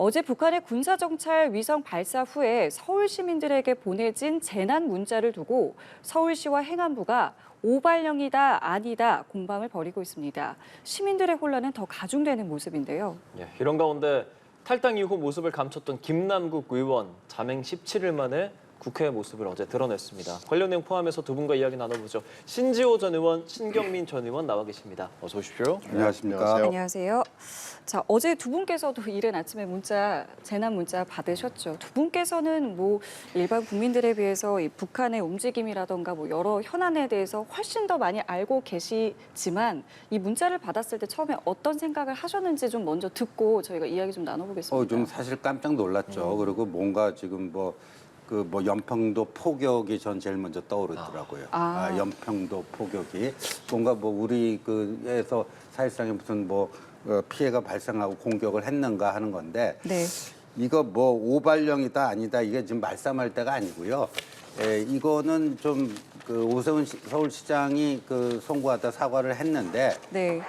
어제 북한의 군사정찰 위성 발사 후에 서울 시민들에게 보내진 재난 문자를 두고 서울시와 행안부가 오발령이다 아니다 공방을 벌이고 있습니다. 시민들의 혼란은 더 가중되는 모습인데요. 이런 가운데 탈당 이후 모습을 감췄던 김남국 의원 자맹 17일 만에 국회 모습을 어제 드러냈습니다. 관련 내용 포함해서 두 분과 이야기 나눠보죠. 신지호 전 의원, 신경민 전 의원 나와 계십니다. 어서 오십시오. 안녕하십니까. 안녕하세요. 자, 어제 두 분께서도 이른 아침에 재난 문자 받으셨죠. 두 분께서는 일반 국민들에 비해서 이 북한의 움직임이라던가 여러 현안에 대해서 훨씬 더 많이 알고 계시지만 이 문자를 받았을 때 처음에 어떤 생각을 하셨는지 좀 먼저 듣고 저희가 이야기 좀 나눠보겠습니다. 좀 사실 깜짝 놀랐죠. 그리고 뭔가 지금 연평도 포격이 전 제일 먼저 떠오르더라고요. 연평도 포격이 뭔가 우리 그에서 사실상에 무슨 피해가 발생하고 공격을 했는가 하는 건데 네. 이거 오발령이다 아니다 이게 지금 말싸움할 때가 아니고요. 이거는 좀 오세훈 서울시장이 송구하다 사과를 했는데 네.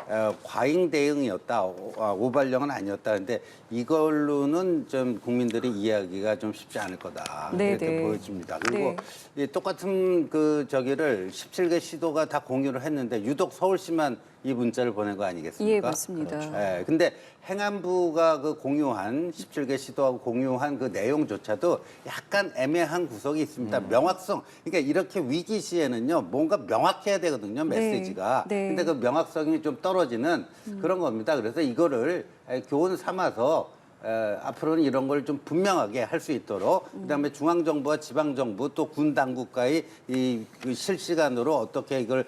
과잉 대응이었다. 오발령은 아니었다. 근데 이걸로는 좀 국민들이 이해하기가 좀 쉽지 않을 거다. 네, 이렇게 네. 보여집니다. 그리고 이 똑같은 저기를 17개 시도가 다 공유를 했는데 유독 서울시만 이 문자를 보낸 거 아니겠습니까? 예, 맞습니다. 그렇죠. 근데 행안부가 공유한 17개 시도하고 공유한 그 내용조차도 약간 애매한 구석이 있습니다. 명확성. 그러니까 이렇게 위기 시에는요, 뭔가 명확해야 되거든요, 메시지가. 네. 근데 그 명확성이 좀 떨어지는 그런 겁니다. 그래서 이거를 교훈 삼아서 앞으로는 이런 걸 좀 분명하게 할 수 있도록 그다음에 중앙정부와 지방정부 또 군 당국과의 그 실시간으로 어떻게 이걸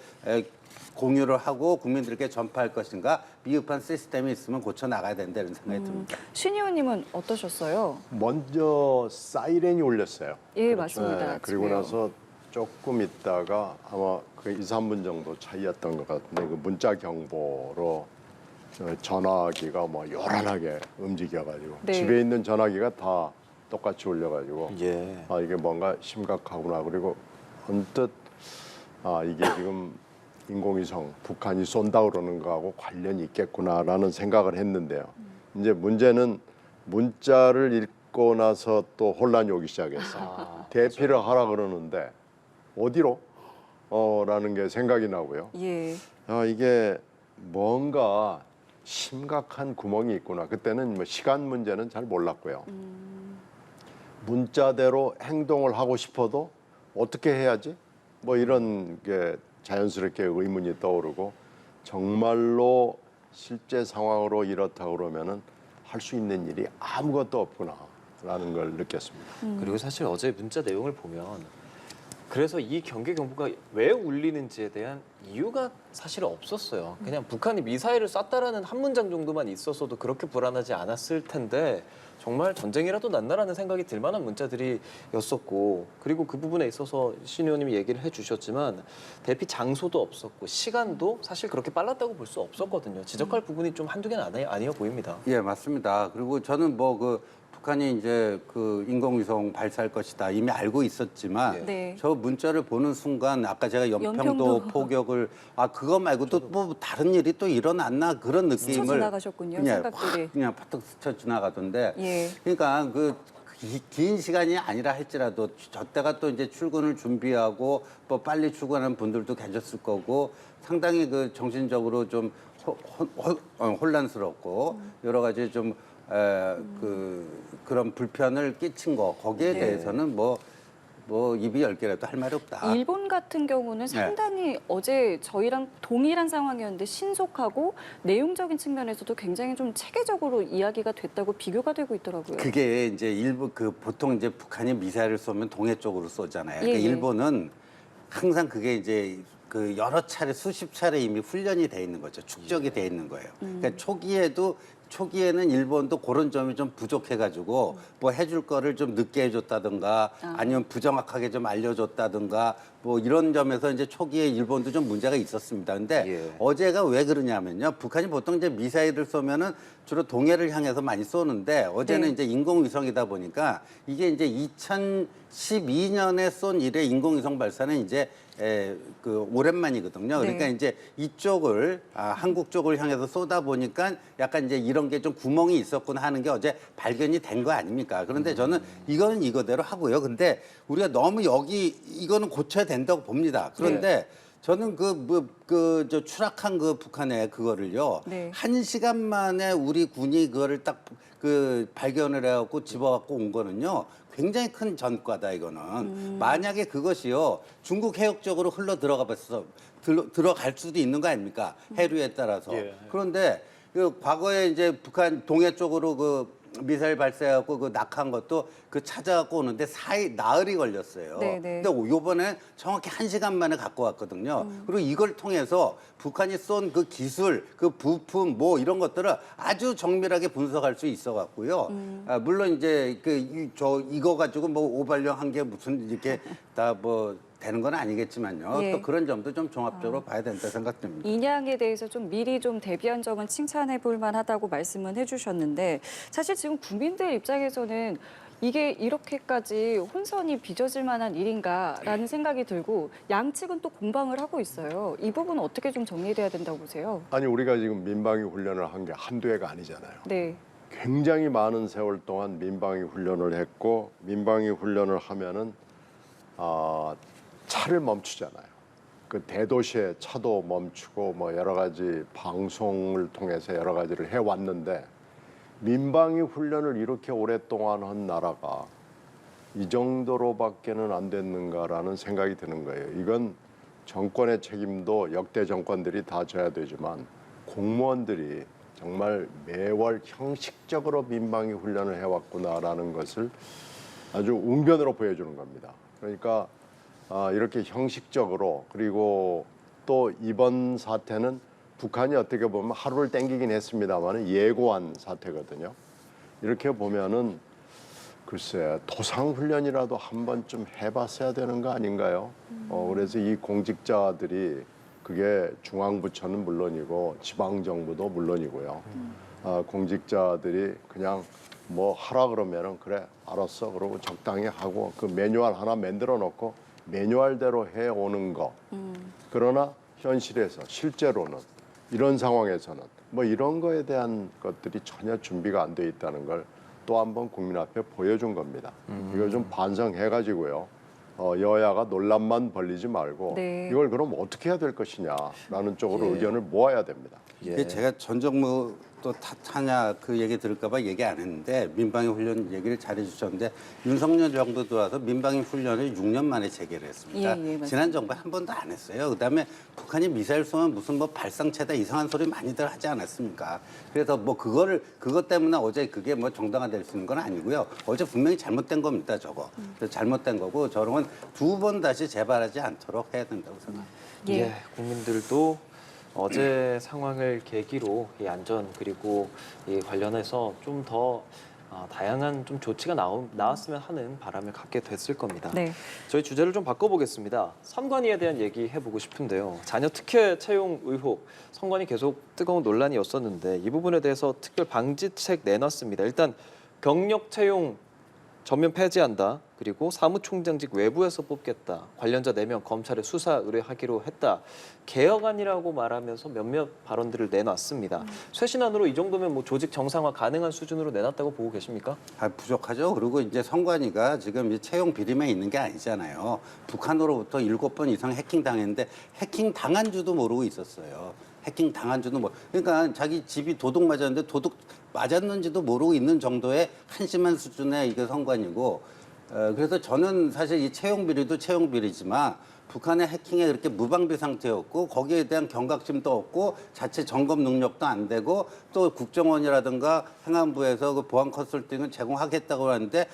공유를 하고 국민들께 전파할 것인가 미흡한 시스템이 있으면 고쳐 나가야 된다는 생각이 듭니다. 신 의원님은 어떠셨어요? 먼저 사이렌이 울렸어요. 예, 맞습니다. 네, 그리고 아침에요. 나서 조금 있다가 아마 그 2, 3분 정도 차이였던 것 같은데 그 문자 경보로 전화기가 요란하게 움직여가지고 네. 집에 있는 전화기가 다 똑같이 울려가지고 예. 이게 뭔가 심각하구나. 그리고 언뜻 이게 지금 인공위성 북한이 쏜다 그러는 거하고 관련이 있겠구나라는 생각을 했는데요. 이제 문제는 문자를 읽고 나서 또 혼란이 오기 시작했어요. 대피를 하라 그러는데 어디로? 라는 게 생각이 나고요. 예. 이게 뭔가 심각한 구멍이 있구나. 그때는 시간 문제는 잘 몰랐고요. 문자대로 행동을 하고 싶어도 어떻게 해야지? 이런 게 자연스럽게 의문이 떠오르고 정말로 실제 상황으로 이렇다 그러면은 할 수 있는 일이 아무것도 없구나라는 걸 느꼈습니다. 그리고 사실 어제 문자 내용을 보면 그래서 이 경계 경보가 왜 울리는지에 대한 이유가 사실 없었어요. 그냥 북한이 미사일을 쐈다라는 한 문장 정도만 있었어도 그렇게 불안하지 않았을 텐데 정말 전쟁이라도 났나라는 생각이 들 만한 문자들이었었고 그리고 그 부분에 있어서 신 의원님이 얘기를 해주셨지만 대피 장소도 없었고 시간도 사실 그렇게 빨랐다고 볼 수 없었거든요. 지적할 부분이 좀 한두 개는 아니어 보입니다. 예, 맞습니다. 그리고 저는 북한이 이제 인공위성 발사할 것이다 이미 알고 있었지만 네. 저 문자를 보는 순간 아까 제가 연평도 연평도. 포격을 그거 말고도 다른 일이 또 일어났나 그런 느낌을 스쳐 지나가셨군요, 생각들이. 그냥 파떡 스쳐 지나가던데 예. 그러니까 긴 시간이 아니라 할지라도 저 때가 또 이제 출근을 준비하고 빨리 출근하는 분들도 계셨을 거고 상당히 정신적으로 좀 혼란스럽고 여러 가지 좀 그런 불편을 끼친 거 거기에 대해서는 입이 10개라도 할 말이 없다. 일본 같은 경우는 상당히 어제 저희랑 동일한 상황이었는데 신속하고 내용적인 측면에서도 굉장히 좀 체계적으로 이야기가 됐다고 비교가 되고 있더라고요. 그게 이제 보통 이제 북한이 미사일을 쏘면 동해 쪽으로 쏘잖아요. 그러니까 예. 일본은 항상 그게 이제 여러 차례 수십 차례 이미 훈련이 돼 있는 거죠. 축적이 돼 있는 거예요. 그러니까 초기에는 일본도 그런 점이 좀 부족해가지고 해줄 거를 좀 늦게 해줬다든가 아니면 부정확하게 좀 알려줬다든가 이런 점에서 이제 초기에 일본도 좀 문제가 있었습니다. 근데 어제가 왜 그러냐면요. 북한이 보통 이제 미사일을 쏘면은 주로 동해를 향해서 많이 쏘는데 어제는 네. 이제 인공위성이다 보니까 이게 이제 2012년에 쏜 이래 인공위성 발사는 이제 그 오랜만이거든요. 네. 그러니까 이제 이쪽을 한국 쪽을 향해서 쏘다 보니까 약간 이제 이런 게 좀 구멍이 있었구나 하는 게 어제 발견이 된 거 아닙니까? 그런데 저는 이거는 이거대로 하고요. 근데 우리가 너무 이거는 고쳐야 된다고 봅니다. 그런데 저는 저 추락한 그 북한의 그거를요. 네. 1시간 만에 우리 군이 그거를 딱 발견을 해갖고 집어갖고 온 거는요. 굉장히 큰 전과다 이거는. 만약에 그것이요 중국 해역 쪽으로 흘러 들어갈 수도 있는 거 아닙니까? 해류에 따라서. 예. 그런데 그 과거에 이제 북한 동해 쪽으로 그 미사일 발사해갖고 그 낙한 것도 그 찾아갖고 오는데 나흘이 걸렸어요. 네네. 근데 요번에 정확히 1시간 만에 갖고 왔거든요. 그리고 이걸 통해서 북한이 쏜 그 기술, 그 부품 뭐 이런 것들을 아주 정밀하게 분석할 수 있어 갖고요. 물론 이제 이거 가지고 뭐 오발령 한 게 무슨 이렇게 다 뭐 되는 건 아니겠지만요. 예. 또 그런 점도 좀 종합적으로 봐야 된다 생각됩니다. 인양에 대해서 좀 미리 좀 대비한 점은 칭찬해 볼 만하다고 말씀은 해주셨는데 사실 지금 국민들 입장에서는 이게 이렇게까지 혼선이 빚어질 만한 일인가라는 생각이 들고 양측은 또 공방을 하고 있어요. 이 부분은 어떻게 좀 정리돼야 된다고 보세요? 아니 우리가 지금 민방위 훈련을 한 게 한두 해가 아니잖아요. 네. 굉장히 많은 세월 동안 민방위 훈련을 했고 민방위 훈련을 하면은 차를 멈추잖아요. 그 대도시에 차도 멈추고 뭐 여러 가지 방송을 통해서 여러 가지를 해왔는데 민방위 훈련을 이렇게 오랫동안 한 나라가 이 정도로밖에는 안 됐는가라는 생각이 드는 거예요. 이건 정권의 책임도 역대 정권들이 다 져야 되지만 공무원들이 정말 매월 형식적으로 민방위 훈련을 해왔구나라는 것을 아주 웅변으로 보여주는 겁니다. 그러니까 이렇게 형식적으로 그리고 또 이번 사태는 북한이 어떻게 보면 하루를 땡기긴 했습니다만 예고한 사태거든요. 이렇게 보면은 글쎄 토상훈련이라도 한 번쯤 해봤어야 되는 거 아닌가요? 그래서 이 공직자들이 그게 중앙부처는 물론이고 지방정부도 물론이고요. 공직자들이 그냥 뭐 하라 그러면은 그래 알았어 그러고 적당히 하고 그 매뉴얼 하나 만들어 놓고 매뉴얼대로 해오는 거. 그러나 현실에서 실제로는 이런 상황에서는 뭐 이런 거에 대한 것들이 전혀 준비가 안 돼 있다는 걸 또 한 번 국민 앞에 보여준 겁니다. 이걸 좀 반성해가지고요. 여야가 논란만 벌리지 말고 네. 이걸 그럼 어떻게 해야 될 것이냐라는 쪽으로 예. 의견을 모아야 됩니다. 이게 제가 전정무 또 타냐 그 얘기 들을까봐 얘기 안 했는데 민방위 훈련 얘기를 잘해주셨는데 윤석열 정부 들어와서 민방위 훈련을 6년 만에 재개를 했습니다. 예, 맞습니다. 지난 정부에 한 번도 안 했어요. 그다음에 북한이 미사일 쏘면 무슨 뭐 발상체다 이상한 소리 많이들 하지 않았습니까? 그래서 뭐 그것 때문에 어제 그게 뭐 정당화될 수 있는 건 아니고요. 어제 분명히 잘못된 겁니다. 저거. 그래서 잘못된 거고 저런 건 두 번 다시 재발하지 않도록 해야 된다고 생각합니다. 예. 국민들도 어제 상황을 계기로 이 안전 그리고 이 관련해서 좀 더 다양한 좀 조치가 나왔으면 하는 바람을 갖게 됐을 겁니다. 네. 저희 주제를 좀 바꿔보겠습니다. 선관위에 대한 얘기 해보고 싶은데요. 자녀 특혜 채용 의혹, 선관위 계속 뜨거운 논란이었었는데 이 부분에 대해서 특별 방지책 내놨습니다. 일단 경력 채용 전면 폐지한다. 그리고 사무총장직 외부에서 뽑겠다. 관련자 4명 검찰에 수사 의뢰하기로 했다. 개혁안이라고 말하면서 몇몇 발언들을 내놨습니다. 쇄신안으로 이 정도면 뭐 조직 정상화 가능한 수준으로 내놨다고 보고 계십니까? 부족하죠. 그리고 이제 선관위가 지금 이 채용 비리만 있는 게 아니잖아요. 북한으로부터 7번 이상 해킹 당했는데 해킹 당한 줄도 모르고 있었어요. 해킹 당한 줄도 그러니까 자기 집이 도둑 맞았는데 도둑 맞았는지도 모르고 있는 정도의 한심한 수준의 이게 선관위고 그래서 저는 사실 이 채용 비리도 채용 비리지만 북한의 해킹에 그렇게 무방비 상태였고 거기에 대한 경각심도 없고 자체 점검 능력도 안 되고 또 국정원이라든가 행안부에서 그 보안 컨설팅을 제공하겠다고 하는데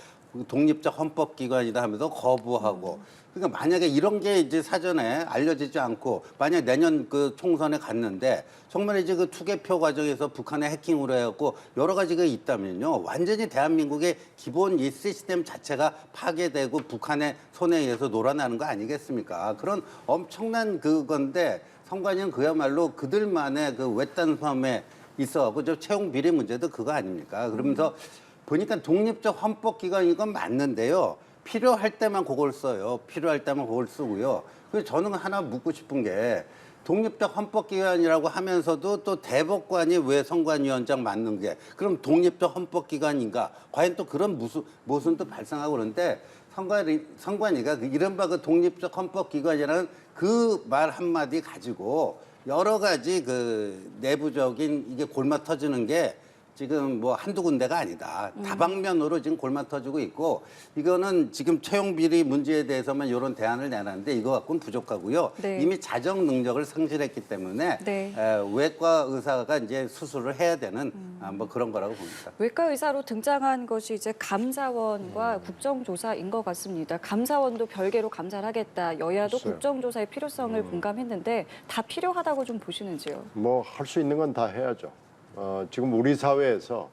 독립적 헌법기관이다 하면서 거부하고 그러니까 만약에 이런 게 이제 사전에 알려지지 않고 만약 내년 그 총선에 갔는데 정말 이제 그 투개표 과정에서 북한의 해킹으로 해갖고 여러 가지가 있다면요 완전히 대한민국의 기본 이 시스템 자체가 파괴되고 북한의 손에 의해서 놀아나는 거 아니겠습니까? 그런 엄청난 그건데 선관위는 그야말로 그들만의 그 외딴 섬에 있어갖고 저 채용 비리 문제도 그거 아닙니까? 그러면서 보니까 독립적 헌법기관인 건 맞는데요. 필요할 때만 그걸 써요. 필요할 때만 그걸 쓰고요. 그래서 저는 하나 묻고 싶은 게 독립적 헌법기관이라고 하면서도 또 대법관이 왜 선관위원장 맡는 게 그럼 독립적 헌법기관인가? 과연 또 그런 모순도 발생하고 그러는데 선관위가 그 이른바 그 독립적 헌법기관이라는 그 말 한마디 가지고 여러 가지 그 내부적인 이게 골마 터지는 게 지금 뭐 한두 군데가 아니다. 다방면으로 지금 골마 터지고 있고 이거는 지금 채용 비리 문제에 대해서만 이런 대안을 내놨는데 이거 갖고는 부족하고요. 네. 이미 자정 능력을 상실했기 때문에 네. 외과 의사가 이제 수술을 해야 되는 뭐 그런 거라고 봅니다. 외과 의사로 등장한 것이 이제 감사원과 국정조사인 것 같습니다. 감사원도 별개로 감사를 하겠다. 여야도 글쎄요. 국정조사의 필요성을 공감했는데 다 필요하다고 좀 보시는지요? 뭐 할 수 있는 건 다 해야죠. 지금 우리 사회에서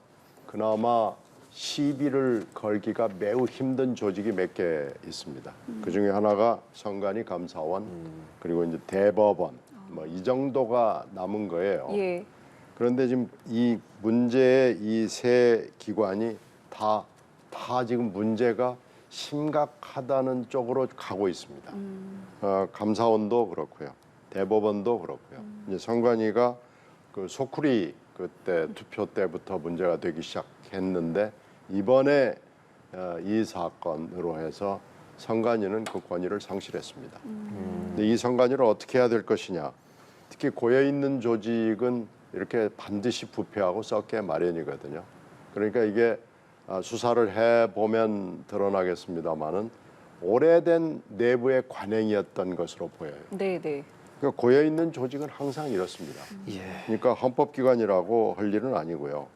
그나마 시비를 걸기가 매우 힘든 조직이 몇 개 있습니다. 그 중에 하나가 선관위 감사원 그리고 이제 대법원 뭐 이 정도가 남은 거예요. 예. 그런데 지금 이 문제의 이 세 기관이 다 지금 문제가 심각하다는 쪽으로 가고 있습니다. 감사원도 그렇고요, 대법원도 그렇고요. 이제 선관위가 그 소쿠리 그때 투표 때부터 문제가 되기 시작했는데 이번에 이 사건으로 해서 선관위는 그 권위를 상실했습니다. 근데 이 선관위를 어떻게 해야 될 것이냐? 특히 고여 있는 조직은 이렇게 반드시 부패하고 썩게 마련이거든요. 그러니까 이게 수사를 해 보면 드러나겠습니다만은 오래된 내부의 관행이었던 것으로 보여요. 네, 네. 그러니까 고여 있는 조직은 항상 이렇습니다. 예. 그러니까 헌법기관이라고 할 일은 아니고요.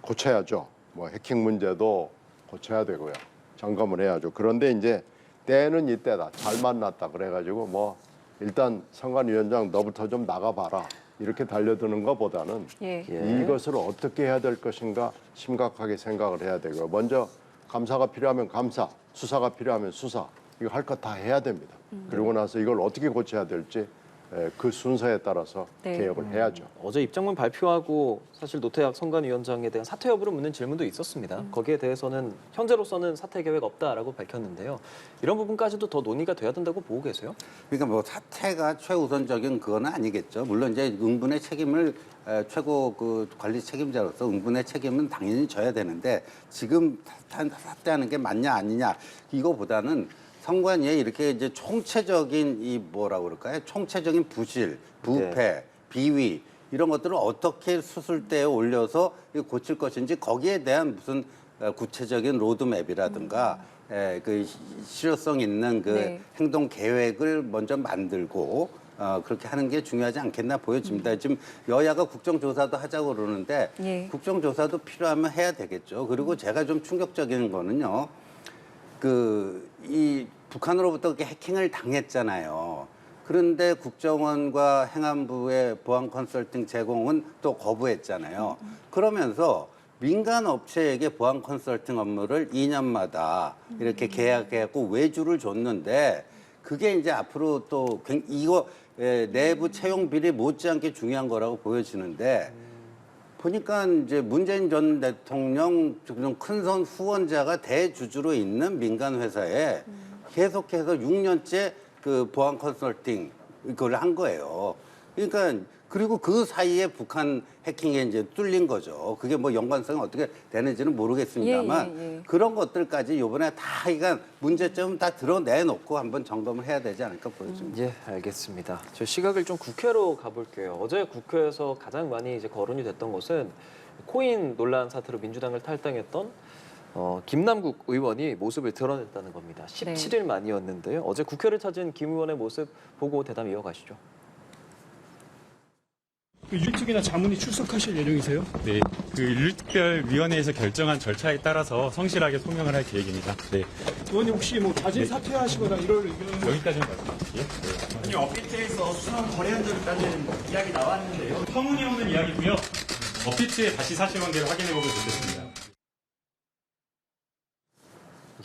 고쳐야죠. 뭐 해킹 문제도 고쳐야 되고요. 점검을 해야죠. 그런데 이제 때는 이때다. 잘 만났다. 그래가지고 뭐 일단 선관위원장 너부터 좀 나가봐라. 이렇게 달려드는 것보다는 예. 예. 이것을 어떻게 해야 될 것인가 심각하게 생각을 해야 되고요. 먼저 감사가 필요하면 감사, 수사가 필요하면 수사. 이거 할 것 다 해야 됩니다. 그리고 나서 이걸 어떻게 고쳐야 될지 그 순서에 따라서 네. 개혁을 해야죠. 어제 입장문 발표하고 사실 노태학 선관위원장에 대한 사퇴 여부를 묻는 질문도 있었습니다. 거기에 대해서는 현재로서는 사퇴 계획 없다라고 밝혔는데요. 이런 부분까지도 더 논의가 돼야 된다고 보고 계세요? 그러니까 뭐 사태가 최우선적인 그건 아니겠죠. 물론 이제 응분의 책임을 최고 그 관리 책임자로서 응분의 책임은 당연히 져야 되는데 지금 사퇴하는 게 맞냐 아니냐 이거보다는 선관위에 이렇게 이제 총체적인 이 뭐라 그럴까요? 총체적인 부실, 부패, 네. 비위 이런 것들을 어떻게 수술대에 올려서 고칠 것인지 거기에 대한 무슨 구체적인 로드맵이라든가 그 실효성 있는 그 네. 행동 계획을 먼저 만들고 그렇게 하는 게 중요하지 않겠나 보여집니다. 지금 여야가 국정조사도 하자고 그러는데 예. 국정조사도 필요하면 해야 되겠죠. 그리고 제가 좀 충격적인 거는요. 이 북한으로부터 그렇게 해킹을 당했잖아요. 그런데 국정원과 행안부의 보안 컨설팅 제공은 또 거부했잖아요. 그러면서 민간 업체에게 보안 컨설팅 업무를 2년마다 이렇게 계약해갖고 외주를 줬는데 그게 이제 앞으로 또 이거 내부 채용 비리 못지않게 중요한 거라고 보여지는데 보니까 이제 문재인 전 대통령 큰 선 후원자가 대주주로 있는 민간 회사에 계속해서 6년째 그 보안 컨설팅 이걸 한 거예요. 그러니까 그리고 그 사이에 북한 해킹에 이제 뚫린 거죠. 그게 뭐 연관성이 어떻게 되는지는 모르겠습니다만 예, 예, 예. 그런 것들까지 이번에 다 이간 문제점 다 드러내놓고 한번 점검을 해야 되지 않을까 보여집니다. 예, 알겠습니다. 저 시각을 좀 국회로 가볼게요. 어제 국회에서 가장 많이 이제 거론이 됐던 것은 코인 논란 사태로 민주당을 탈당했던 김남국 의원이 모습을 드러냈다는 겁니다. 17일 만이었는데요. 어제 국회를 찾은 김 의원의 모습 보고 대담 이어가시죠. 윤리특위나 자문위 출석하실 예정이세요? 네, 그 윤리특별위원회에서 결정한 절차에 따라서 성실하게 소명을 할 계획입니다. 네, 의원님 혹시 뭐 자진 사퇴하시거나 이럴 의견은 여기까지는 말씀드릴게요. 네. 아니 업비트에서 수상 거래한 적 있다는 이야기 나왔는데요. 터무니없는 이야기고요. 업비트에 다시 사실관계를 확인해보면 좋겠습니다.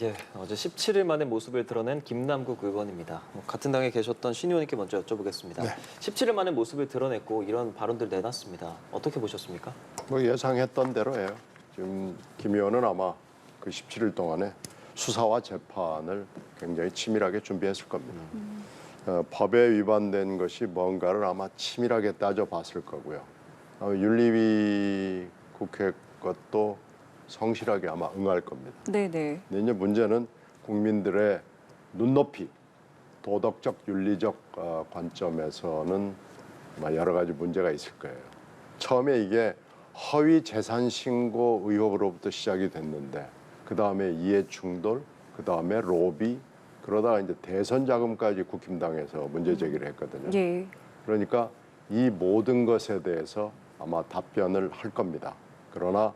예, 어제 17일 만에 모습을 드러낸 김남국 의원입니다. 같은 당에 계셨던 신 의원님께 먼저 여쭤보겠습니다. 17일 만에 모습을 드러냈고 이런 발언들 내놨습니다. 어떻게 보셨습니까? 뭐 예상했던 대로예요. 지금 김 의원은 아마 그 17일 동안에 수사와 재판을 굉장히 치밀하게 준비했을 겁니다. 법에 위반된 것이 뭔가를 아마 치밀하게 따져봤을 거고요. 윤리위 국회 것도 성실하게 아마 응할 겁니다. 네네. 근데 이제 문제는 국민들의 눈높이, 도덕적, 윤리적 관점에서는 아마 여러 가지 문제가 있을 거예요. 처음에 이게 허위 재산 신고 의혹으로부터 시작이 됐는데 그 다음에 이해 충돌, 그 다음에 로비, 그러다가 이제 대선 자금까지 국힘당에서 문제 제기를 했거든요. 예. 그러니까 이 모든 것에 대해서 아마 답변을 할 겁니다. 그러나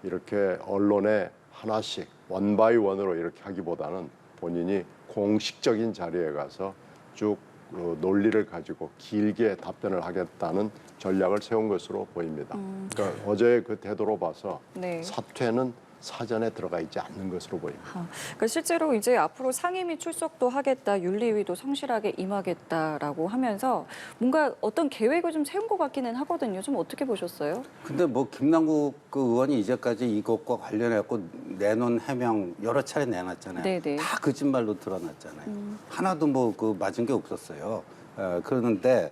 이렇게 언론에 하나씩 원바이 원으로 이렇게 하기보다는 본인이 공식적인 자리에 가서 쭉 논리를 가지고 길게 답변을 하겠다는 전략을 세운 것으로 보입니다. 그러니까 어제의 그 태도로 봐서 네. 사퇴는 사전에 들어가 있지 않는 것으로 보입니다. 그러니까 실제로 이제 앞으로 상임위 출석도 하겠다, 윤리위도 성실하게 임하겠다라고 하면서 뭔가 어떤 계획을 좀 세운 것 같기는 하거든요. 좀 어떻게 보셨어요? 근데 뭐 김남국 그 의원이 이제까지 이것과 관련해갖고 내놓은 해명 여러 차례 내놨잖아요. 네네. 다 거짓말로 드러났잖아요. 하나도 뭐 그 맞은 게 없었어요. 그러는데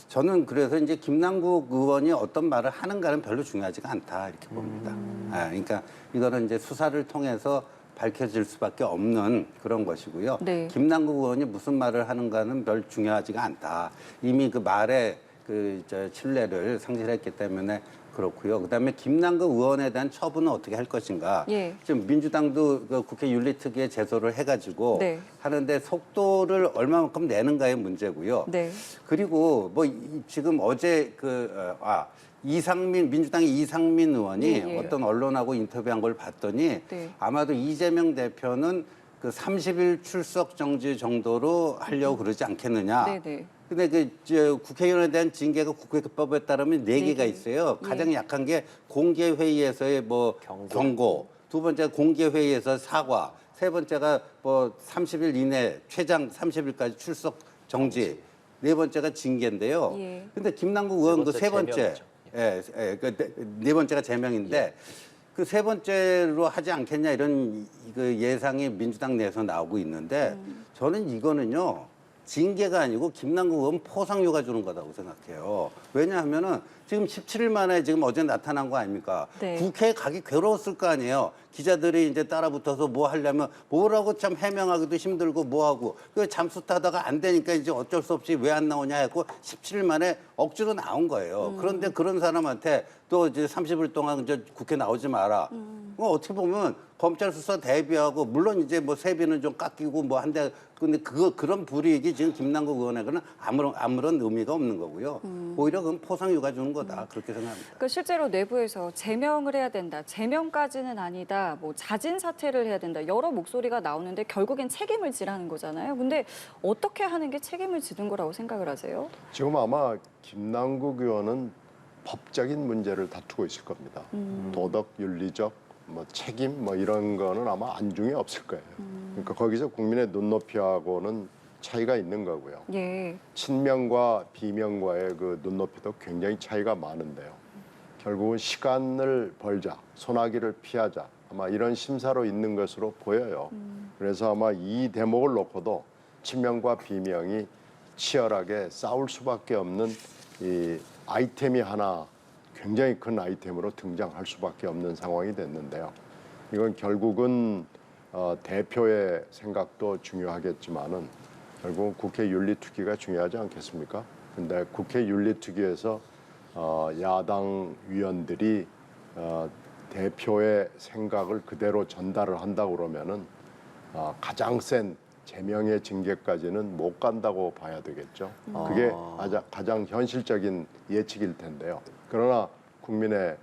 저는 그래서 이제 김남국 의원이 어떤 말을 하는가는 별로 중요하지가 않다 이렇게 봅니다. 그러니까 이거는 이제 수사를 통해서 밝혀질 수밖에 없는 그런 것이고요. 네. 김남국 의원이 무슨 말을 하는가는 별 중요하지가 않다. 이미 그 말에 신뢰를 상실했기 때문에 그렇고요. 그다음에 김남국 의원에 대한 처분은 어떻게 할 것인가. 예. 지금 민주당도 그 국회 윤리특위에 제소를 해가지고 네. 하는데 속도를 얼마만큼 내는가의 문제고요. 네. 그리고 뭐 지금 어제 이상민 민주당의 이상민 의원이 예, 예. 어떤 언론하고 인터뷰한 걸 봤더니 네. 아마도 이재명 대표는 그 30일 출석 정지 정도로 하려고 그러지 않겠느냐. 네네. 근데 국회의원에 대한 징계가 국회법에 따르면 네 개가 있어요. 가장 약한 게 공개회의에서의 뭐 경고, 두 번째 공개회의에서 사과, 세 번째가 뭐 30일 이내 최장 30일까지 출석 정지, 네 번째가 징계인데요. 예. 근데 김남국 의원 그 세 번째, 제명이죠. 네 번째가 제명인데 그 세 번째로 하지 않겠냐 이런 그 예상이 민주당 내에서 나오고 있는데 저는 이거는요. 징계가 아니고 김남국 의원 포상휴가 주는 거라고 생각해요. 왜냐하면은 지금 17일 만에 지금 어제 나타난 거 아닙니까? 네. 국회에 가기 괴로웠을 거 아니에요. 기자들이 이제 따라붙어서 뭐 하려면 뭐라고 참 해명하기도 힘들고 뭐 하고 그 잠수 타다가 안 되니까 이제 어쩔 수 없이 왜 안 나오냐 했고 17일 만에 억지로 나온 거예요. 그런데 그런 사람한테 또 이제 30일 동안 이제 국회 나오지 마라. 어떻게 보면 검찰 수사 대비하고 물론 이제 뭐 세비는 좀 깎이고 뭐 한데 근데 그런 불이익이 지금 김남국 의원에게는 아무런 의미가 없는 거고요. 오히려 그건 포상휴가 주는 거다 그렇게 생각합니다. 그러니까 실제로 내부에서 제명을 해야 된다, 제명까지는 아니다, 뭐 자진 사퇴를 해야 된다 여러 목소리가 나오는데 결국엔 책임을 지라는 거잖아요. 근데 어떻게 하는 게 책임을 지는 거라고 생각을 하세요? 지금 아마 김남국 의원은 법적인 문제를 다투고 있을 겁니다. 도덕, 윤리적, 뭐 책임 뭐 이런 거는 아마 안중에 없을 거예요. 그러니까 거기서 국민의 눈높이하고는 차이가 있는 거고요. 예. 친명과 비명과의 그 눈높이도 굉장히 차이가 많은데요. 결국은 시간을 벌자, 소나기를 피하자 아마 이런 심사로 있는 것으로 보여요. 그래서 아마 이 대목을 놓고도 친명과 비명이 치열하게 싸울 수밖에 없는 이 아이템이 하나 굉장히 큰 아이템으로 등장할 수밖에 없는 상황이 됐는데요. 이건 결국은 대표의 생각도 중요하겠지만은 결국 국회 윤리특위가 중요하지 않겠습니까? 근데 국회 윤리특위에서 야당 위원들이 대표의 생각을 그대로 전달을 한다고 그러면은 가장 센 제명의 징계까지는 못 간다고 봐야 되겠죠. 그게 가장 현실적인 예측일 텐데요. 그러나 국민의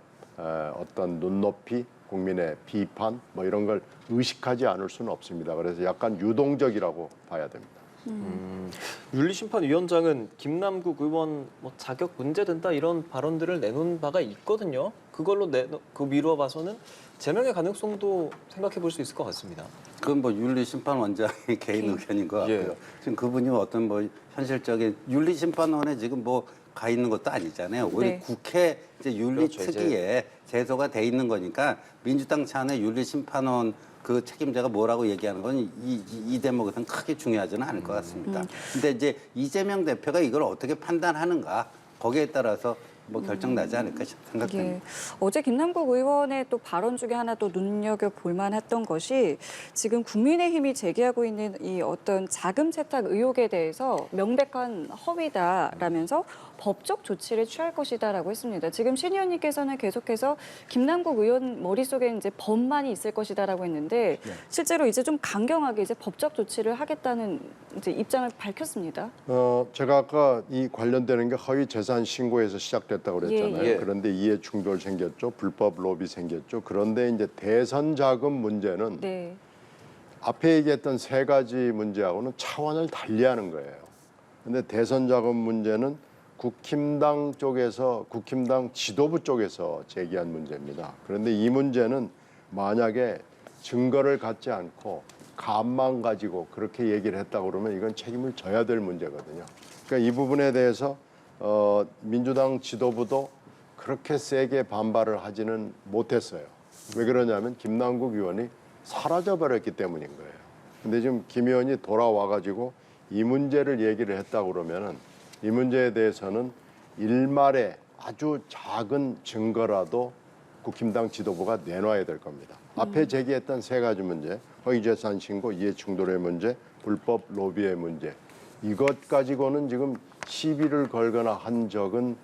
어떤 눈높이, 국민의 비판 뭐 이런 걸 의식하지 않을 수는 없습니다. 그래서 약간 유동적이라고 봐야 됩니다. 윤리심판위원장은 김남국 의원 뭐 자격 문제된다 이런 발언들을 내놓은 바가 있거든요. 그걸로 미루어 봐서는 제명의 가능성도 생각해 볼 수 있을 것 같습니다. 그건 뭐 윤리심판원장의 개인 의견인 것 같고요. 예. 지금 그분이 어떤 뭐 현실적인 윤리심판원에 지금 뭐 가 있는 것도 아니잖아요. 우리 네. 국회 이제 윤리 그렇죠, 특위에 제소가 돼 있는 거니까 민주당 차원의 윤리심판원 그 책임자가 뭐라고 얘기하는 건 이 대목에서는 크게 중요하지는 않을 것 같습니다. 근데 이제 이재명 대표가 이걸 어떻게 판단하는가 거기에 따라서 뭐 결정 나지 않을까 생각됩니다. 예. 어제 김남국 의원의 또 발언 중에 하나 또 눈여겨볼 만했던 것이 지금 국민의힘이 제기하고 있는 이 어떤 자금 세탁 의혹에 대해서 명백한 허위다라면서 법적 조치를 취할 것이다라고 했습니다. 지금 신 의원님께서는 계속해서 김남국 의원 머릿속에 이제 법만이 있을 것이다라고 했는데 실제로 이제 좀 강경하게 이제 법적 조치를 하겠다는 이제 입장을 밝혔습니다. 제가 아까 이 관련되는 게 허위 재산 신고에서 시작됐다고 그랬잖아요. 예. 그런데 이해 충돌 생겼죠. 불법 로비 생겼죠. 그런데 이제 대선 자금 문제는 네. 앞에 얘기했던 세 가지 문제하고는 차원을 달리하는 거예요. 근데 대선 자금 문제는 국힘당 쪽에서 국힘당 지도부 쪽에서 제기한 문제입니다. 그런데 이 문제는 만약에 증거를 갖지 않고 감만 가지고 그렇게 얘기를 했다고 그러면 이건 책임을 져야 될 문제거든요. 그러니까 이 부분에 대해서 민주당 지도부도 그렇게 세게 반발을 하지는 못했어요. 왜 그러냐면 김남국 의원이 사라져버렸기 때문인 거예요. 근데 지금 김 의원이 돌아와가지고 이 문제를 얘기를 했다고 그러면은 이 문제에 대해서는 일말의 아주 작은 증거라도 국힘당 지도부가 내놔야 될 겁니다. 앞에 제기했던 세 가지 문제, 허위재산 신고, 이해충돌의 문제, 불법 로비의 문제, 이것 가지고는 지금 시비를 걸거나 한 적은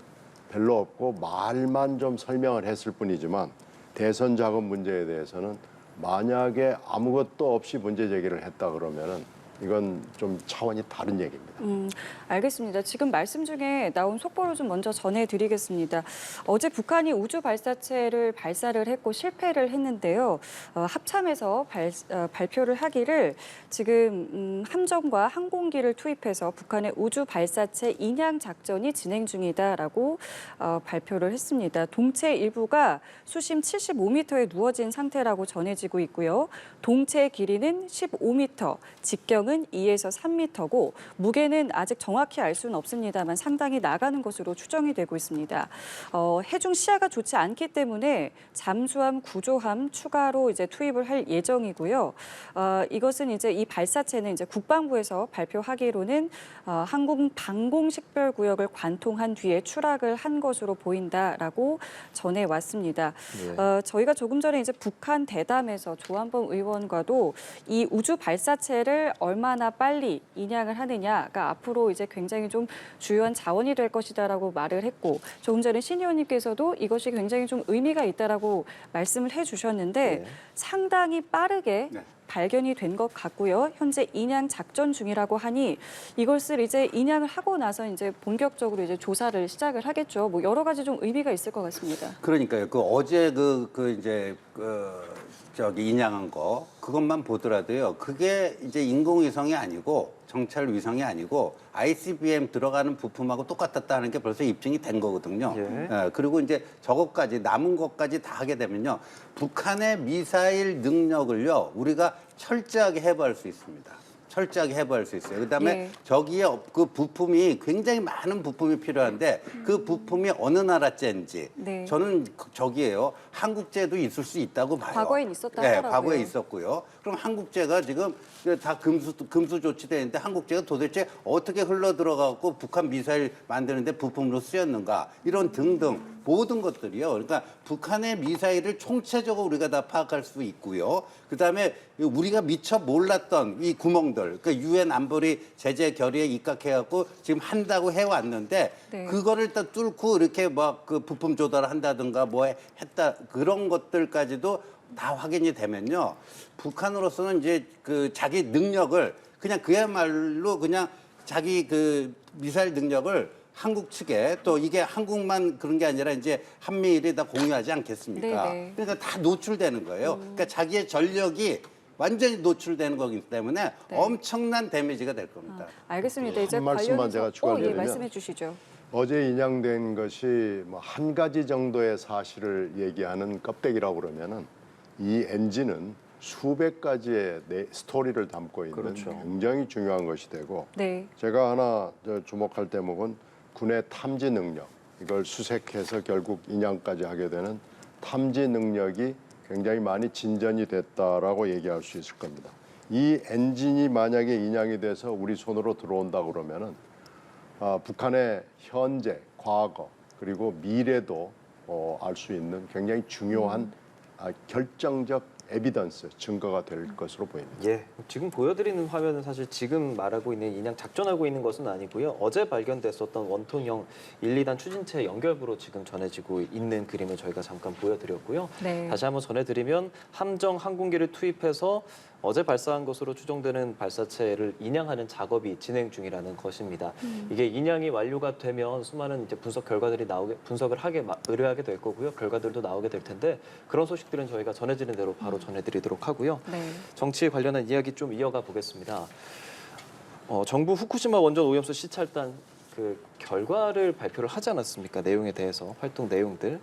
별로 없고 말만 좀 설명을 했을 뿐이지만 대선 자금 문제에 대해서는 만약에 아무것도 없이 문제 제기를 했다 그러면은 이건 좀 차원이 다른 얘기입니다. 알겠습니다. 지금 말씀 중에 나온 속보를 좀 먼저 전해드리겠습니다. 어제 북한이 우주 발사체를 발사를 했고 실패를 했는데요. 합참에서 발표를 하기를 지금 함정과 항공기를 투입해서 북한의 우주 발사체 인양 작전이 진행 중이다라고 발표를 했습니다. 동체 일부가 수심 75m에 누워진 상태라고 전해지고 있고요. 동체의 길이는 15m, 직경은 2에서 3m고 무게는 아직 정확히 알 수는 없습니다만 상당히 나가는 것으로 추정이 되고 있습니다. 해중 시야가 좋지 않기 때문에 잠수함, 구조함 추가로 이제 투입을 할 예정이고요. 이것은 이제 이 발사체는 이제 국방부에서 발표하기로는 항공 방공 식별 구역을 관통한 뒤에 추락을 한 것으로 보인다라고 전해 왔습니다. 저희가 조금 전에 이제 북한 대담에서 조한범 의원과도 이 우주 발사체를 얼마나 빨리 인양을 하느냐가 앞으로 이제 굉장히 좀 주요한 자원이 될 것이다라고 말을 했고 조금 전에 신 의원님께서도 이것이 굉장히 좀 의미가 있다라고 말씀을 해주셨는데 상당히 빠르게 발견이 된 것 같고요. 현재 인양 작전 중이라고 하니 이것을 이제 인양을 하고 나서 이제 본격적으로 이제 조사를 시작을 하겠죠. 뭐 여러 가지 좀 의미가 있을 것 같습니다. 그러니까요. 그 어제 저기 인양한 거 그것만 보더라도요. 그게 이제 인공위성이 아니고 정찰 위성이 아니고 ICBM 들어가는 부품하고 똑같았다는 게 벌써 입증이 된 거거든요. 그리고 이제 저것까지 남은 것까지 다 하게 되면요. 북한의 미사일 능력을요. 우리가 철저하게 해부할 수 있습니다. 철저하게 해부할 수 있어요. 그다음에 저기에 그 부품이 굉장히 많은 부품이 필요한데 그 부품이 어느 나라제인지 저는 저기에요. 한국제도 있을 수 있다고 봐요. 과거엔 있었다 하더라고요. 과거에 있었고요. 그럼 한국제가 지금 다 금수 조치되는데 한국제가 도대체 어떻게 흘러 들어가고 북한 미사일 만드는데 부품으로 쓰였는가 이런 등등 모든 것들이요. 그러니까 북한의 미사일을 총체적으로 우리가 다 파악할 수 있고요. 그다음에 우리가 미처 몰랐던 이 구멍들, 그러니까 유엔 안보리 제재 결의에 입각해갖고 지금 한다고 해왔는데 그거를 딱 뚫고 이렇게 막 그 부품 조달을 한다든가 뭐 했다 그런 것들까지도 다 확인이 되면요. 북한으로서는 이제 그 자기 능력을 그냥 그야말로 그냥 자기 그 미사일 능력을 한국 측에 또 이게 한국만 그런 게 아니라 이제 한미일이 다 공유하지 않겠습니까? 그러니까 다 노출되는 거예요. 그러니까 자기의 전력이 완전히 노출되는 거기 때문에 엄청난 데미지가 될 겁니다. 알겠습니다. 이제 한 말씀만 관련해서 제가 추가드리면 말씀해 주시죠. 어제 인양된 것이 뭐 한 가지 정도의 사실을 얘기하는 껍데기라고 그러면은 이 엔진은 수백 가지의 스토리를 담고 있는 그렇죠. 굉장히 중요한 것이 되고 네. 제가 하나 주목할 대목은 군의 탐지 능력 이걸 수색해서 결국 인양까지 하게 되는 탐지 능력이 굉장히 많이 진전이 됐다라고 얘기할 수 있을 겁니다. 이 엔진이 만약에 인양이 돼서 우리 손으로 들어온다 그러면은 북한의 현재, 과거 그리고 미래도 알 수 있는 굉장히 중요한 결정적 에비던스, 증거가 될 것으로 보입니다. 예, 지금 보여드리는 화면은 사실 지금 말하고 있는 인양 작전하고 있는 것은 아니고요. 어제 발견됐었던 원통형 1, 2단 추진체 연결부로 지금 전해지고 있는 그림을 저희가 잠깐 보여드렸고요. 네. 다시 한번 전해드리면 함정 항공기를 투입해서 어제 발사한 것으로 추정되는 발사체를 인양하는 작업이 진행 중이라는 것입니다. 이게 인양이 완료가 되면 수많은 이제 분석 결과들이 분석을 의뢰하게 될 거고요. 결과들도 나오게 될 텐데 그런 소식들은 저희가 전해지는 대로 바로 전해드리도록 하고요. 네. 정치에 관련한 이야기 좀 이어가 보겠습니다. 정부 후쿠시마 원전 오염수 시찰단 그 결과를 발표를 하지 않았습니까? 내용에 대해서 활동 내용들.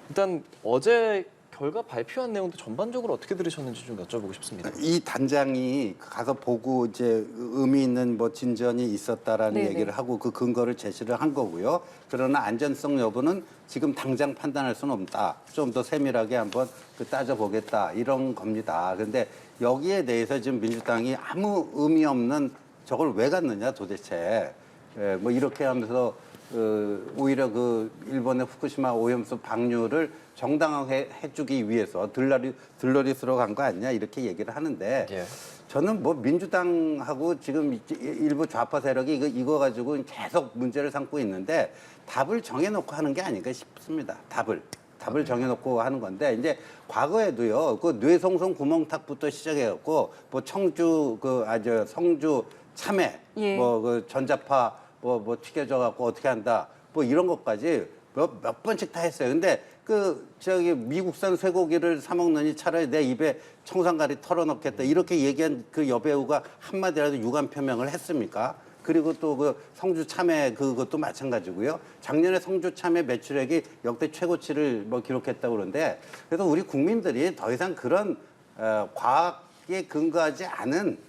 일단 어제 결과 발표한 내용도 전반적으로 어떻게 들으셨는지 좀 여쭤보고 싶습니다. 이 단장이 가서 보고 이제 의미 있는 뭐 진전이 있었다라는 네네. 얘기를 하고 그 근거를 제시를 한 거고요. 그러나 안전성 여부는 지금 당장 판단할 수는 없다. 좀 더 세밀하게 한번 따져보겠다 이런 겁니다. 그런데 여기에 대해서 지금 민주당이 아무 의미 없는 저걸 왜 갔느냐 도대체. 뭐 이렇게 하면서 오히려 그 일본의 후쿠시마 오염수 방류를 정당하게 해주기 위해서 들러리스로 간 거 아니냐 이렇게 얘기를 하는데 예. 저는 뭐 민주당하고 지금 일부 좌파 세력이 이거 가지고 계속 문제를 삼고 있는데 답을 정해놓고 하는 게 아닌가 싶습니다. 답을 정해놓고 하는 건데 이제 과거에도요 그 뇌송송 구멍탁부터 시작해갖고 뭐 청주 성주 참외 예. 뭐 그 전자파 뭐 튀겨져 갖고 어떻게 한다 뭐 이런 것까지 몇 번씩 다 했어요. 근데 미국산 쇠고기를 사 먹느니 차라리 내 입에 청산가리 털어넣겠다 이렇게 얘기한 그 여배우가 한마디라도 유감 표명을 했습니까? 그리고 또 그 성주 참외 그것도 마찬가지고요. 작년에 성주 참외 매출액이 역대 최고치를 뭐 기록했다고 그러는데 그래서 우리 국민들이 더 이상 그런 과학에 근거하지 않은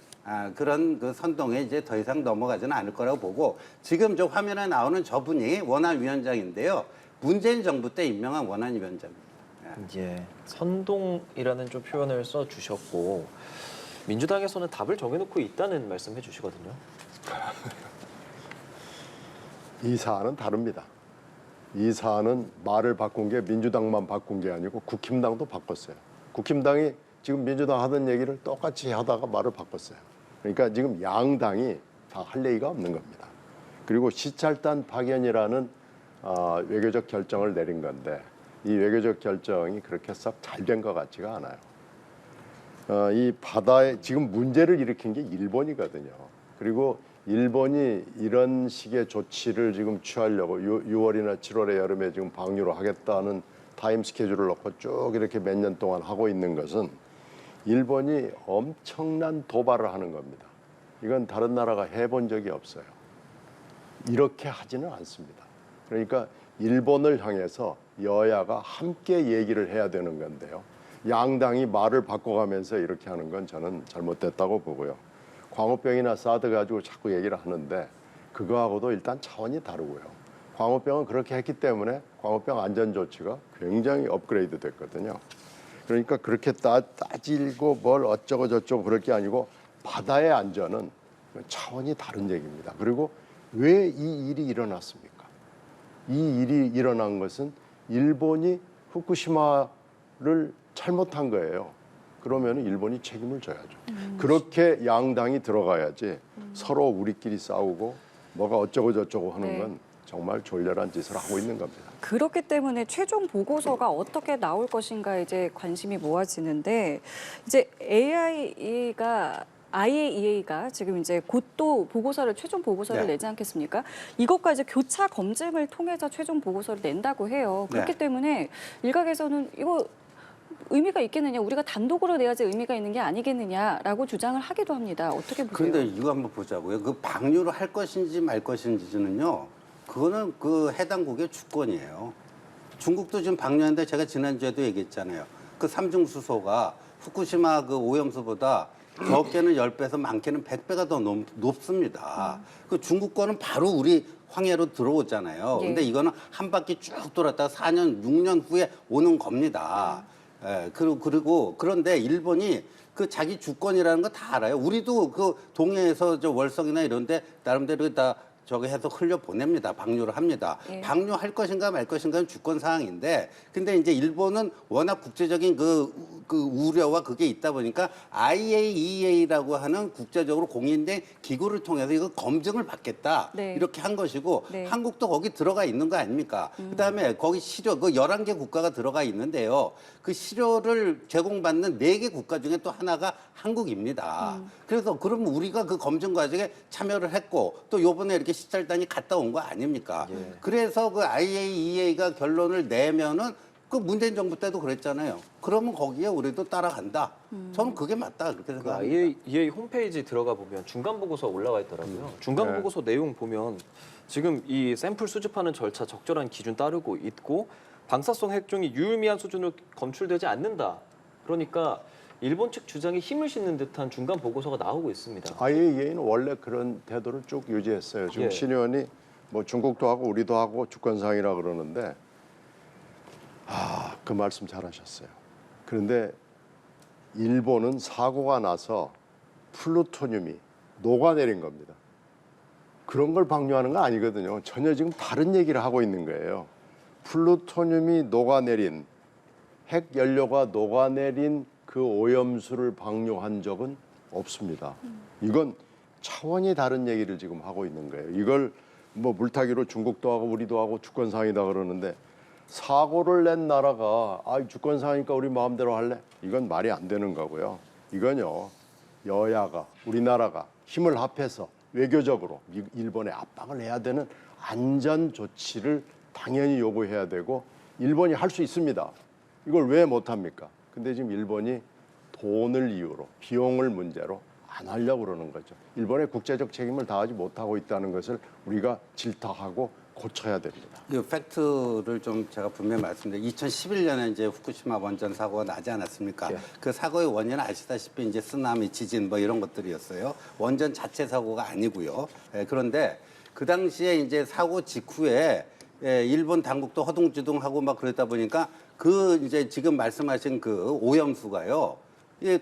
그런 그 선동에 이제 더 이상 넘어가지는 않을 거라고 보고 지금 저 화면에 나오는 저분이 원안위원장인데요. 문재인 정부 때 임명한 원안위원장입니다. 예, 선동이라는 좀 표현을 써 주셨고 민주당에서는 답을 정해놓고 있다는 말씀해 주시거든요. 이 사안은 다릅니다. 이 사안은 말을 바꾼 게 민주당만 바꾼 게 아니고 국힘당도 바꿨어요. 국힘당이 지금 민주당 하던 얘기를 똑같이 하다가 말을 바꿨어요. 그러니까 지금 양당이 다 할 얘기가 없는 겁니다. 그리고 시찰단 파견이라는 외교적 결정을 내린 건데 이 외교적 결정이 그렇게 썩 잘 된 것 같지가 않아요. 이 바다에 지금 문제를 일으킨 게 일본이거든요. 그리고 일본이 이런 식의 조치를 지금 취하려고 6월이나 7월에 여름에 지금 방류를 하겠다는 타임 스케줄을 놓고 쭉 이렇게 몇 년 동안 하고 있는 것은 일본이 엄청난 도발을 하는 겁니다. 이건 다른 나라가 해본 적이 없어요. 이렇게 하지는 않습니다. 그러니까 일본을 향해서 여야가 함께 얘기를 해야 되는 건데요. 양당이 말을 바꿔가면서 이렇게 하는 건 저는 잘못됐다고 보고요. 광우병이나 사드 가지고 자꾸 얘기를 하는데 그거하고도 일단 차원이 다르고요. 광우병은 그렇게 했기 때문에 광우병 안전 조치가 굉장히 업그레이드 됐거든요. 그러니까 그렇게 따지고 뭘 어쩌고 저쩌고 그럴 게 아니고 바다의 안전은 차원이 다른 얘기입니다. 그리고 왜 이 일이 일어났습니까? 이 일이 일어난 것은 일본이 후쿠시마를 잘못한 거예요. 그러면 일본이 책임을 져야죠. 그렇게 양당이 들어가야지 서로 우리끼리 싸우고 뭐가 어쩌고 저쩌고 하는 건 정말 졸렬한 짓을 하고 있는 겁니다. 그렇기 때문에 최종 보고서가 어떻게 나올 것인가 이제 관심이 모아지는데 이제 IAEA가 지금 이제 곧 또 보고서를 최종 보고서를 네. 내지 않겠습니까? 이것과 이제 교차 검증을 통해서 최종 보고서를 낸다고 해요. 그렇기 네. 때문에 일각에서는 이거 의미가 있겠느냐, 우리가 단독으로 내야지 의미가 있는 게 아니겠느냐라고 주장을 하기도 합니다. 어떻게 보세요? 그런데 이거 한번 보자고요. 그 방류를 할 것인지 말 것인지는요. 그거는 그 해당국의 주권이에요. 중국도 지금 방류하는데 제가 지난주에도 얘기했잖아요. 그 삼중 수소가 후쿠시마 그 오염수보다 적게는 10배에서 많게는 100배가 더 높습니다. 그 중국 거는 바로 우리 황해로 들어오잖아요. 예. 근데 이거는 한 바퀴 쭉 돌았다가 4년, 6년 후에 오는 겁니다. 그리고 그런데 일본이 그 자기 주권이라는 거 다 알아요. 우리도 그 동해에서 저 월성이나 이런데 나름대로 다 저기 해서 흘려 보냅니다. 방류를 합니다. 예. 방류할 것인가 말 것인가는 주권 사항인데, 근데 이제 일본은 워낙 국제적인 그 우려와 그게 있다 보니까 IAEA라고 하는 국제적으로 공인된 기구를 통해서 이거 검증을 받겠다. 네. 이렇게 한 것이고, 네. 한국도 거기 들어가 있는 거 아닙니까? 그다음에 거기 시료, 그 11개 국가가 들어가 있는데요. 그 시료를 제공받는 4개 국가 중에 또 하나가 한국입니다. 그래서 그러면 우리가 그 검증 과정에 참여를 했고, 또 요번에 이렇게 시찰단이 갔다 온 거 아닙니까? 예. 그래서 그 IAEA가 결론을 내면은 그 문재인 정부 때도 그랬잖아요. 그러면 거기에 우리도 따라간다. 저는 그게 맞다 그렇게 그 생각합니다. IAEA 홈페이지 들어가 보면 중간 보고서 올라와 있더라고요. 중간 네. 보고서 내용 보면 지금 이 샘플 수집하는 절차 적절한 기준 따르고 있고 방사성 핵종이 유의미한 수준으로 검출되지 않는다. 그러니까 일본 측 주장에 힘을 싣는 듯한 중간 보고서가 나오고 있습니다. IAEA는 원래 그런 태도를 쭉 유지했어요. 지금 예. 신의원이 뭐 중국도 하고 우리도 하고 주권상이라 그러는데 그 말씀 잘하셨어요. 그런데 일본은 사고가 나서 플루토늄이 녹아내린 겁니다. 그런 걸 방류하는 거 아니거든요. 전혀 지금 다른 얘기를 하고 있는 거예요. 플루토늄이 녹아내린 핵 연료가 녹아내린 그 오염수를 방류한 적은 없습니다. 이건 차원이 다른 얘기를 지금 하고 있는 거예요. 이걸 뭐 물타기로 중국도 하고 우리도 하고 주권상이다 그러는데 사고를 낸 나라가 주권상이니까 우리 마음대로 할래? 이건 말이 안 되는 거고요. 이건요, 여야가 우리나라가 힘을 합해서 외교적으로 일본에 압박을 해야 되는 안전 조치를 당연히 요구해야 되고 일본이 할 수 있습니다. 이걸 왜 못합니까? 근데 지금 일본이 돈을 이유로 비용을 문제로 안 하려고 그러는 거죠. 일본의 국제적 책임을 다하지 못하고 있다는 것을 우리가 질타하고 고쳐야 됩니다. 이 팩트를 좀 제가 분명히 말씀드려요. 2011년에 이제 후쿠시마 원전 사고가 나지 않았습니까? 예. 그 사고의 원인은 아시다시피 이제 쓰나미, 지진 뭐 이런 것들이었어요. 원전 자체 사고가 아니고요. 그런데 그 당시에 이제 사고 직후에 일본 당국도 허둥지둥하고 막 그러다 보니까 그 이제 지금 말씀하신 그 오염수가요.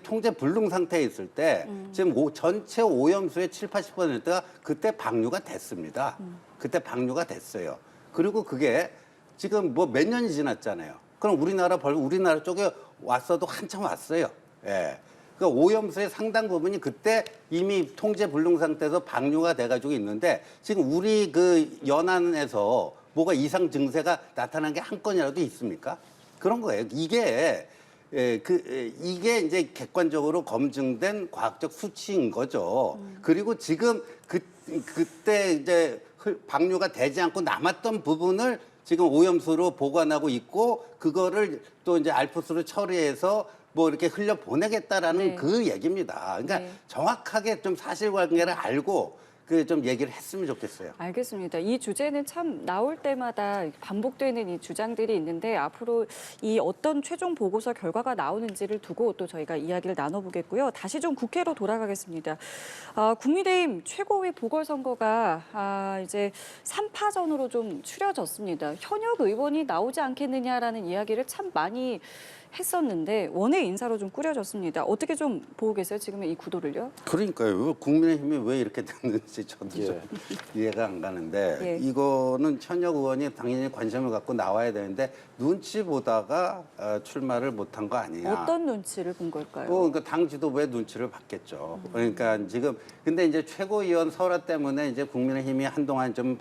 통제 불능 상태에 있을 때 지금 전체 오염수의 70~80%가 그때 방류가 됐습니다. 그때 방류가 됐어요. 그리고 그게 지금 뭐 몇 년이 지났잖아요. 그럼 우리나라 쪽에 왔어도 한참 왔어요. 예. 그 오염수의 상당 부분이 그때 이미 통제 불능 상태에서 방류가 돼가지고 있는데 지금 우리 그 연안에서 뭐가 이상 증세가 나타난 게 한 건이라도 있습니까? 그런 거예요. 이게 이게 이제 객관적으로 검증된 과학적 수치인 거죠. 그리고 지금 그때 이제 방류가 되지 않고 남았던 부분을 지금 오염수로 보관하고 있고 그거를 또 이제 알프스로 처리해서 뭐 이렇게 흘려 보내겠다라는 네. 그 얘기입니다. 그러니까 네. 정확하게 좀 사실관계를 알고 그 좀 얘기를 했으면 좋겠어요. 알겠습니다. 이 주제는 참 나올 때마다 반복되는 이 주장들이 있는데 앞으로 이 어떤 최종 보고서 결과가 나오는지를 두고 또 저희가 이야기를 나눠보겠고요. 다시 좀 국회로 돌아가겠습니다. 국민의힘 최고위 보궐선거가 이제 3파전으로 좀 추려졌습니다. 현역 의원이 나오지 않겠느냐라는 이야기를 참 많이 했었는데 원외 인사로 좀 꾸려졌습니다. 어떻게 좀 보고 계세요? 지금의 이 구도를요? 그러니까요. 국민의힘이 왜 이렇게 됐는지 저도 좀 이해가 안 가는데 예. 이거는 현역 의원이 당연히 관심을 갖고 나와야 되는데 눈치 보다가 출마를 못한 거 아니냐. 어떤 눈치를 본 걸까요? 그러니까 당 지도부의 눈치를 봤겠죠. 그러니까 지금 근데 이제 최고위원 설화 때문에 이제 국민의힘이 한동안 좀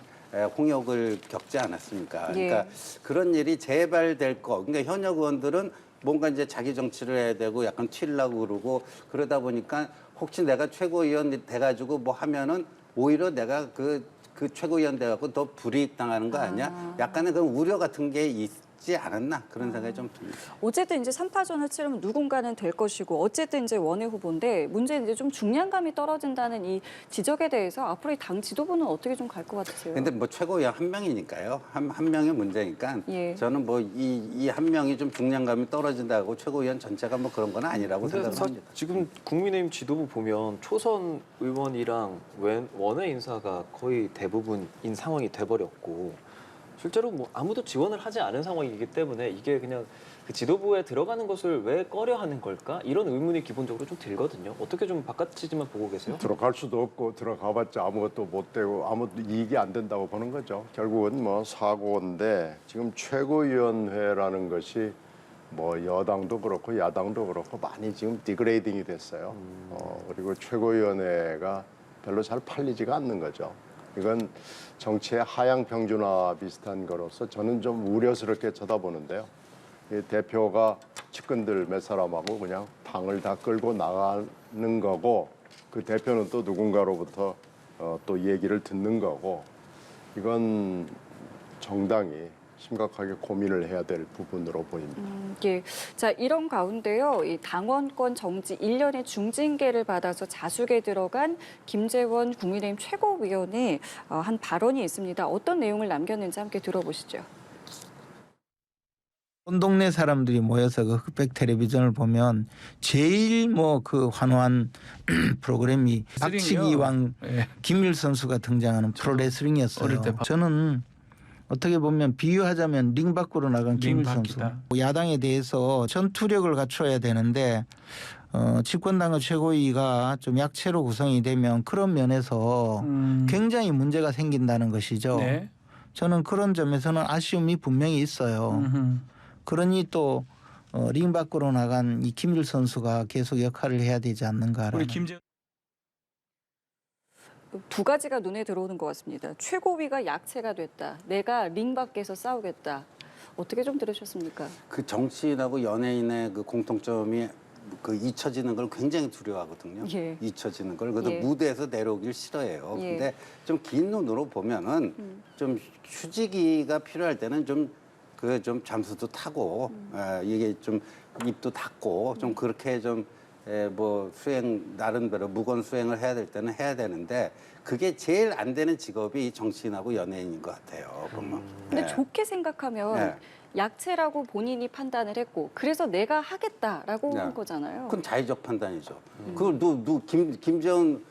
홍역을 겪지 않았습니까? 그러니까 그런 일이 재발될 거. 그러니까 현역 의원들은 뭔가 이제 자기 정치를 해야 되고 약간 튀려고 그러고 그러다 보니까 혹시 내가 최고위원 돼가지고 뭐 하면은 오히려 내가 그 최고위원 돼갖고 더 불이익 당하는 거 아니야? 약간의 그런 우려 같은 게 있지 않았나 그런 생각이 좀 듭니다. 어쨌든 이제 3파전을 치르면 누군가는 될 것이고 어쨌든 이제 원외 후보인데 문제는 이제 좀 중량감이 떨어진다는 이 지적에 대해서 앞으로 이 당 지도부는 어떻게 좀 갈 것 같으세요? 근데 뭐 최고위원 한 명이니까요. 한 명의 문제니까 예. 저는 뭐 이 한 명이 좀 중량감이 떨어진다고 최고위원 전체가 뭐 그런 건 아니라고 근데 생각합니다. 지금 국민의힘 지도부 보면 초선 의원이랑 원외 인사가 거의 대부분인 상황이 돼버렸고 실제로 뭐 아무도 지원을 하지 않은 상황이기 때문에 이게 그냥 그 지도부에 들어가는 것을 왜 꺼려하는 걸까? 이런 의문이 기본적으로 좀 들거든요. 어떻게 좀 바깥이지만 보고 계세요? 들어갈 수도 없고 들어가봤자 아무것도 못 되고 아무것도 이익이 안 된다고 보는 거죠. 결국은 뭐 사고인데 지금 최고위원회라는 것이 뭐 여당도 그렇고 야당도 그렇고 많이 지금 디그레이딩이 됐어요. 그리고 최고위원회가 별로 잘 팔리지가 않는 거죠. 이건 정치의 하향 평준화 비슷한 거로서 저는 좀 우려스럽게 쳐다보는데요. 이 대표가 측근들 몇 사람하고 그냥 방을 다 끌고 나가는 거고 그 대표는 또 누군가로부터 또 얘기를 듣는 거고 이건 정당이 심각하게 고민을 해야 될 부분으로 보입니다. 예. 자, 이런 가운데요. 이 당원권 정지 1년의 중징계를 받아서 자숙에 들어간 김재원 국민의힘 최고위원의 한 발언이 있습니다. 어떤 내용을 남겼는지 함께 들어보시죠. 온 동네 사람들이 모여서 그 흑백 텔레비전을 보면 제일 뭐 그 환호한 프로그램이 박치기왕 김일 선수가 등장하는 프로레슬링이었어요. 저는 어떻게 보면 비유하자면 링 밖으로 나간 김일 선수. 야당에 대해서 전투력을 갖춰야 되는데 집권당의 최고위가 좀 약체로 구성이 되면 그런 면에서 굉장히 문제가 생긴다는 것이죠. 네. 저는 그런 점에서는 아쉬움이 분명히 있어요. 그러니 또 링 밖으로 나간 이 김일 선수가 계속 역할을 해야 되지 않는가라는. 우리 김재 두 가지가 눈에 들어오는 것 같습니다. 최고위가 약체가 됐다. 내가 링 밖에서 싸우겠다. 어떻게 좀 들으셨습니까? 그 정치인하고 연예인의 그 공통점이 그 잊혀지는 걸 굉장히 두려워하거든요. 예. 잊혀지는 걸. 그래서 예. 무대에서 내려오길 싫어해요. 예. 근데 좀 긴 눈으로 보면은 좀 휴지기가 필요할 때는 좀 잠수도 타고 이게 좀 입도 닫고 좀 그렇게 좀 뭐 나름대로 무건 수행을 해야 될 때는 해야 되는데 그게 제일 안 되는 직업이 정치인하고 연예인인 것 같아요. 보면. 근데 좋게 생각하면 네. 약체라고 본인이 판단을 했고 그래서 내가 하겠다라고 네. 한 거잖아요. 그건 자의적 판단이죠. 그걸 김재원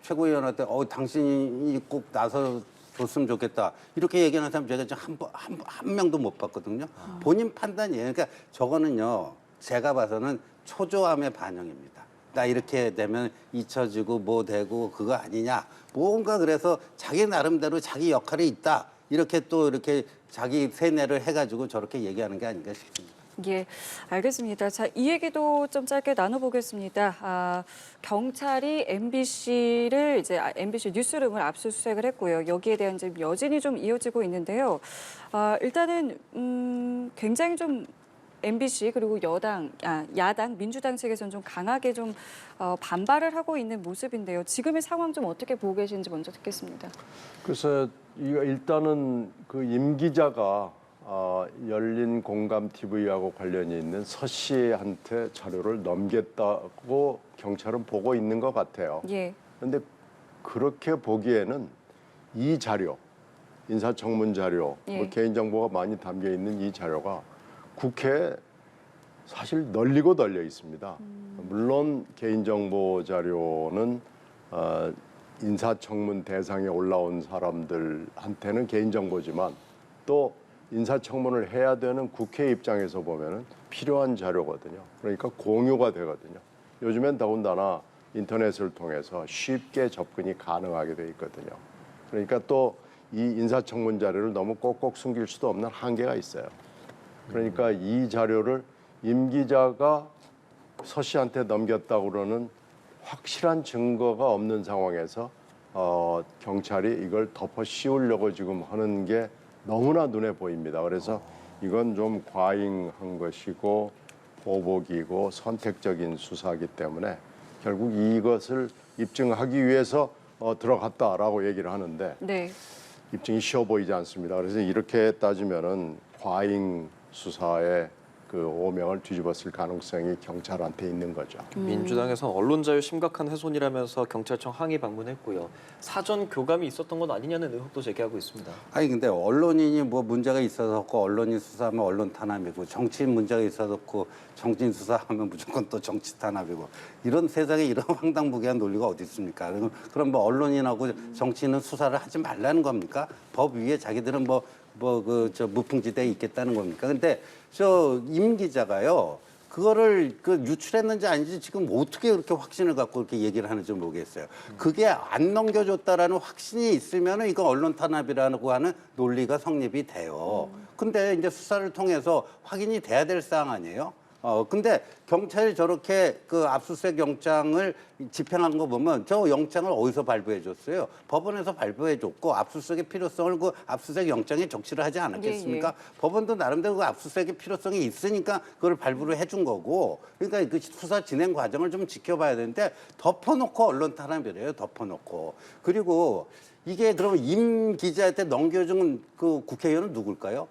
최고위원한테 당신이 꼭 나서 줬으면 좋겠다 이렇게 얘기하는 사람 제가 한 명도 못 봤거든요. 본인 판단이에요. 그러니까 저거는요 제가 봐서는 초조함의 반영입니다. 나 이렇게 되면 잊혀지고 뭐 되고 그거 아니냐. 뭔가 그래서 자기 나름대로 자기 역할이 있다. 이렇게 또 이렇게 자기 세뇌를 해가지고 저렇게 얘기하는 게 아닌가 싶습니다. 예, 알겠습니다. 자, 이 얘기도 좀 짧게 나눠보겠습니다. 경찰이 MBC를 MBC 뉴스룸을 압수수색을 했고요. 여기에 대한 이제 여진이 좀 이어지고 있는데요. 일단은 굉장히 좀 MBC 그리고 야당 민주당 측에서는 좀 강하게 좀 반발을 하고 있는 모습인데요. 지금의 상황 좀 어떻게 보고 계신지 먼저 듣겠습니다. 그래서 일단은 그 임 기자가 열린 공감 TV하고 관련이 있는 서 씨한테 자료를 넘겼다고 경찰은 보고 있는 것 같아요. 예. 그런데 그렇게 보기에는 이 자료, 인사청문 자료, 예. 뭐 개인정보가 많이 담겨 있는 이 자료가 국회에 사실 널리고 널려 있습니다. 물론 개인정보 자료는 인사청문 대상에 올라온 사람들한테는 개인정보지만 또 인사청문을 해야 되는 국회 입장에서 보면은 필요한 자료거든요. 그러니까 공유가 되거든요. 요즘엔 더군다나 인터넷을 통해서 쉽게 접근이 가능하게 돼 있거든요. 그러니까 또 이 인사청문 자료를 너무 꼭꼭 숨길 수도 없는 한계가 있어요. 그러니까 이 자료를 임 기자가 서 씨한테 넘겼다고 그러는 확실한 증거가 없는 상황에서 경찰이 이걸 덮어 씌우려고 지금 하는 게 너무나 눈에 보입니다. 그래서 이건 좀 과잉한 것이고 보복이고 선택적인 수사이기 때문에 결국 이것을 입증하기 위해서 들어갔다라고 얘기를 하는데 네. 입증이 쉬워 보이지 않습니다. 그래서 이렇게 따지면은 과잉 수사에 그 오명을 뒤집었을 가능성이 경찰한테 있는 거죠. 민주당에서 언론 자유 심각한 훼손이라면서 경찰청 항의 방문했고요. 사전 교감이 있었던 건 아니냐는 의혹도 제기하고 있습니다. 아니 근데 언론인이 뭐 문제가 있어서 언론인 수사하면 언론 탄압이고 정치인 문제가 있어서 정치인 수사하면 무조건 또 정치 탄압이고 이런 세상에 이런 황당무계한 논리가 어디 있습니까? 그럼 뭐 언론인하고 정치인은 수사를 하지 말라는 겁니까? 법 위에 자기들은 무풍지대에 있겠다는 겁니까? 근데 저 임 기자가요. 그거를 유출했는지 아닌지 지금 어떻게 그렇게 확신을 갖고 그렇게 얘기를 하는지 모르겠어요. 그게 안 넘겨줬다라는 확신이 있으면 이거 언론 탄압이라고 하는 논리가 성립이 돼요. 근데 이제 수사를 통해서 확인이 돼야 될 사항 아니에요? 근데 경찰이 저렇게 그 압수수색 영장을 집행한 거 보면 저 영장을 어디서 발부해 줬어요? 법원에서 발부해 줬고 압수수색의 필요성을 그 압수수색 영장에 적시를 하지 않았겠습니까? 법원도 나름대로 그 압수수색의 필요성이 있으니까 그걸 발부를 해준 거고 그러니까 그 수사 진행 과정을 좀 지켜봐야 되는데 덮어놓고 언론 탄압이래요. 덮어놓고. 그리고 이게 그러면 임 기자한테 넘겨준 그 국회의원은 누굴까요?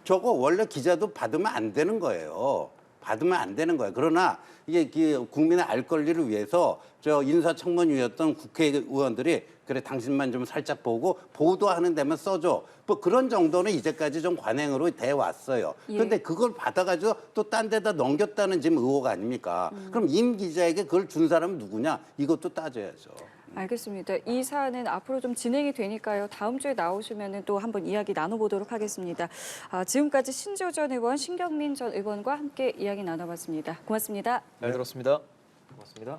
저거 원래 기자도 받으면 안 되는 거예요. 받으면 안 되는 거예요. 그러나 이게 국민의 알 권리를 위해서 저 인사청문위였던 국회의원들이 그래 당신만 좀 살짝 보고 보도하는 데만 써줘. 뭐 그런 정도는 이제까지 좀 관행으로 돼 왔어요. 그런데 그걸 받아가지고 또 딴 데다 넘겼다는 지금 의혹 아닙니까? 그럼 임 기자에게 그걸 준 사람은 누구냐? 이것도 따져야죠. 알겠습니다. 이 사안은 앞으로 좀 진행이 되니까요. 다음 주에 나오시면 또 한번 이야기 나눠보도록 하겠습니다. 지금까지 신지호 전 의원, 신경민 전 의원과 함께 이야기 나눠봤습니다. 고맙습니다. 잘 들었습니다. 고맙습니다.